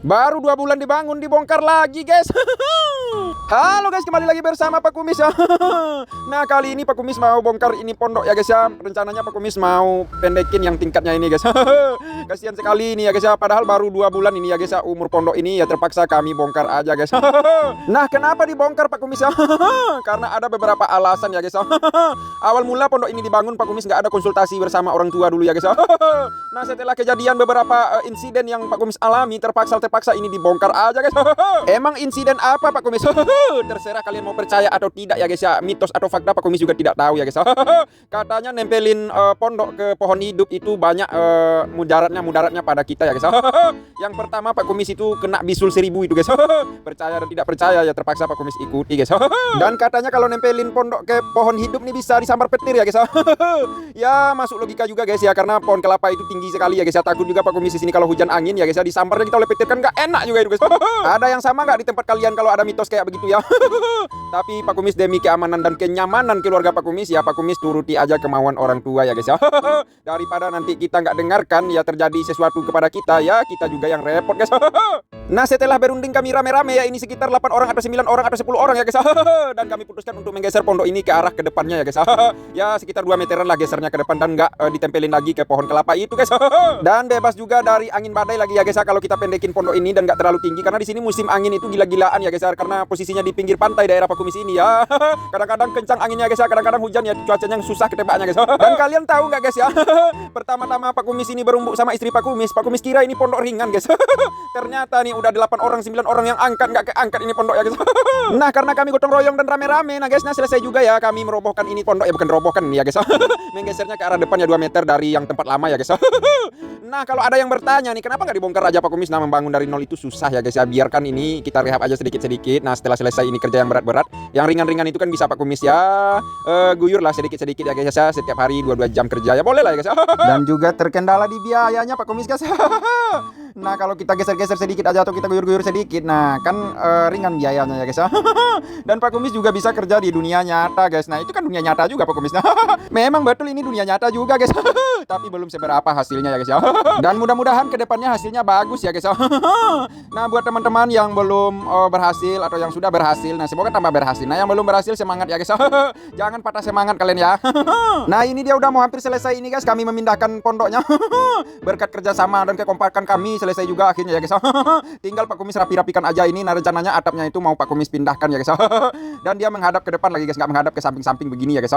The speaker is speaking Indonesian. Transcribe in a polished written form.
Baru 2 bulan dibangun, dibongkar lagi guys. Halo guys, kembali lagi bersama Pak Kumis ya. Nah kali ini Pak Kumis mau bongkar ini pondok ya guys ya. Rencananya Pak Kumis mau pendekin yang tingkatnya ini guys. Kasihan sekali ini ya guys ya. Padahal baru 2 bulan ini ya guys ya umur pondok ini ya, terpaksa kami bongkar aja guys. Nah kenapa dibongkar Pak Kumis ya? Karena ada beberapa alasan ya guys ya. Awal mula pondok ini dibangun Pak Kumis nggak ada konsultasi bersama orang tua dulu ya guys ya. Nah setelah kejadian beberapa insiden yang Pak Kumis alami, terpaksa ini dibongkar aja guys. Emang insiden apa Pak Kumis? Terserah kalian mau percaya atau tidak ya guys ya. Mitos atau fakta Pak Kumis juga tidak tahu ya guys. Katanya nempelin pondok ke pohon hidup itu banyak mudaratnya pada kita ya guys. Yang pertama Pak Kumis itu kena bisul 1000 itu guys. Percaya dan tidak percaya ya terpaksa Pak Kumis ikuti guys. Dan katanya kalau nempelin pondok ke pohon hidup nih bisa disambar petir ya guys. Ya masuk logika juga guys ya, karena pohon kelapa itu tinggi sekali ya guys ya. Takut juga Pak Kumis di sini kalau hujan angin ya guys ya, disambarnya kita oleh petir kan nggak enak juga itu guys. Ada yang sama nggak di tempat kalian kalau ada mitos kayak begitu ya? Tapi Pak Kumis demi keamanan dan kenyamanan keluarga Pak Kumis ya, Pak Kumis turuti aja kemauan orang tua ya guys ya. Daripada nanti kita nggak dengarkan ya terjadi sesuatu kepada kita ya, kita juga yang repot guys. Nah setelah berunding kami rame-rame ya, ini sekitar 8 orang atau 9 orang atau 10 orang ya guys. Dan kami putuskan untuk menggeser pondok ini ke arah ke depannya ya guys. Ya sekitar 2 meteran lah gesernya ke depan, dan nggak ditempelin lagi ke pohon kelapa itu guys. Dan bebas juga dari angin badai lagi ya guys kalau kita pendekin pondok ini dan nggak terlalu tinggi, karena di sini musim angin itu gila-gilaan ya guys, karena posisinya di pinggir pantai daerah Pak Kumis ini ya. Kadang-kadang kencang anginnya guys, kadang-kadang hujan ya, cuacanya yang susah ketebaknya guys. Dan kalian tahu nggak guys ya, pertama-tama Pak Kumis ini berumbuk sama istri Pak Kumis kira ini pondok ringan guys. Ternyata nih udah 8 orang 9 orang yang angkat nggak keangkat ini pondok ya guys. Nah karena kami gotong royong dan rame-rame, nah guys, nah selesai juga ya kami merobohkan ini pondok ya, bukan robohkan ya guys. Menggesernya ke arah depan ya 2 meter dari yang tempat lama ya guys. Nah kalau ada yang bertanya nih, kenapa nggak dibongkar aja Pak Kumis? Nah membangun dari nol itu susah ya guys ya, biarkan ini kita rehab aja sedikit-sedikit. Nah setelah selesai ini kerja yang berat-berat, yang ringan-ringan itu kan bisa Pak Kumis ya guyur lah sedikit-sedikit ya guys ya, setiap hari 2-2 jam kerja ya boleh lah ya guys. Dan juga terkendala di biayanya Pak Kumis guys. Nah kalau kita geser-geser sedikit aja atau kita guyur-guyur sedikit, nah kan ringan biayanya ya guys. Dan Pak Kumis juga bisa kerja di dunia nyata guys. Nah itu kan dunia nyata juga Pak Kumis. Memang betul ini dunia nyata juga guys. Tapi belum seberapa hasilnya ya guys ya. Dan mudah-mudahan kedepannya hasilnya bagus ya guys. Nah buat teman-teman yang belum berhasil atau yang sudah berhasil, nah semoga tambah berhasil. Nah yang belum berhasil semangat ya guys. Jangan patah semangat kalian ya. Nah ini dia udah mau hampir selesai ini guys, kami memindahkan pondoknya. Berkat kerjasama dan kekompakan kami selesai juga akhirnya ya guys. Tinggal Pak Kumis rapi-rapikan aja ini. Nah rencananya atapnya itu mau Pak Kumis pindahkan ya guys. Dan dia menghadap ke depan lagi guys, nggak menghadap ke samping-samping begini ya guys.